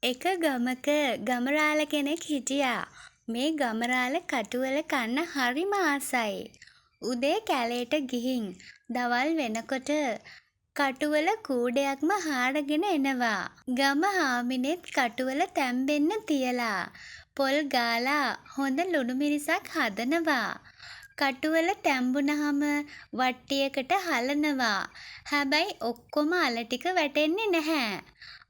එක ගමක ගමරාල කෙනෙක් හිටියා. මේ ගමරාල කටුවල කන්න හරිම ආසයි. උදේ කැලේට ගිහින් දවල් වෙනකොට කටුවල කූඩයක්ම හාරගෙන එනවා. ගම හාමිනෙත් කටුවල තැම්බෙන්න තියලා පොල් ගාලා හොඳ ලුණු මිරිසක් හදනවා. කටුවල තැම්බුනහම වට්ටියකට හලනවා. හැබැයි ඔක්කොම අල ටික වැටෙන්නේ නැහැ.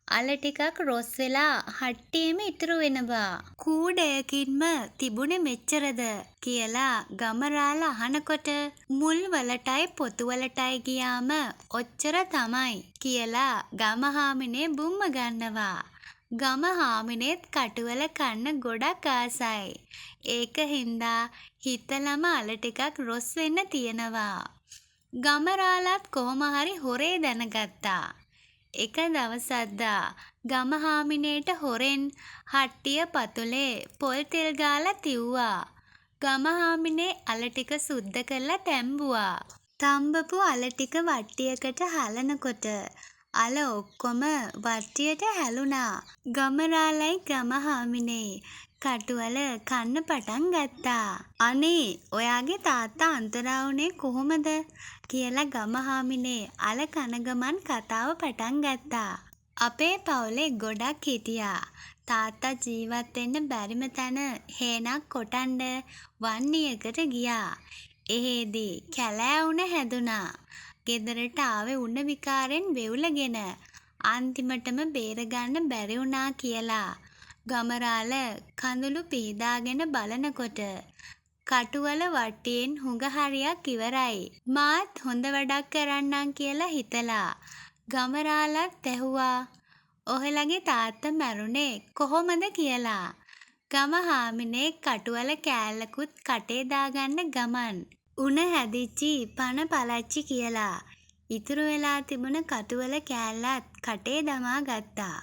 අල ටිකක් රොස් වෙලා හට්ටියෙම ඉතුරු වෙනවා. කූඩයකින්ම තිබුණේ මෙච්චරද කියලා ගමරාල අහනකොට මුල් වලටයි පොතු වලටයි ගියාම ඔච්චර තමයි කියලා ගමහාමිනේ බුම්ම ගන්නවා. ගමහාමිනේත් කටුවල කන්න ගොඩක් ආසයි. ඒක හින්දා හිතලම අල ටිකක් රොස් වෙන්න තියනවා. ගමරාලත් කොහොම හරි හොරේ දැනගත්තා. එක දවසක්දා ගමහාමිනේට හොරෙන් හට්ටිය පතුලේ පොල් තෙල් ගාලා තිව්වා. ගමහාමිනේ අල ටික සුද්ද කරලා තැම්බුවා. තම්බපු අල ටික වට්ටියකට හලනකොට අල ඔක්කොම වට්ටියට හැලුණා. ගමරාලයි ගමහාමිනේ කටුවල කන්න පටන් ගත්තා. අනේ ඔයාගේ තාත්තා අන්තරා වුණේ කොහොමද කියලා ගමහාමිනේ අල කන ගමන් කතාව පටන් ගත්තා. අපේ පවුලේ ගොඩක් හිටියා. තාත්තා ජීවත් වෙන්න බැරිම තැන හේනක් කොටන්ඩ වන්නියකට ගියා. එහෙදි කැලෑ උණ හැදුනා. ගෙදරට ආවේ උණ විකාරෙන් වෙවුලගෙන. අන්තිමටම බේරගන්න බැරි වුණා කියලා ගමරාල කඳුළු පිහදාගෙන බලනකොට කටුවල වට්ටියෙන් හුඟ හරියක් ඉවරයි. මාත් හොඳ වැඩක් කරන්නම් කියලා හිතලා ගමරාලත් ඇහුවා ඔහෙලගේ තාත්තා මැරුණේ කොහොමද කියලා. ගමහාමිනේ කටුවල කෑල්ලකුත් කටේ දාගන්න ගමන් උණ හැදිච්චි පන පලච්චි කියලා ඉතුරු වෙලා තිබුණ කටුවල කෑල්ලත් කටේ දමා ගත්තා.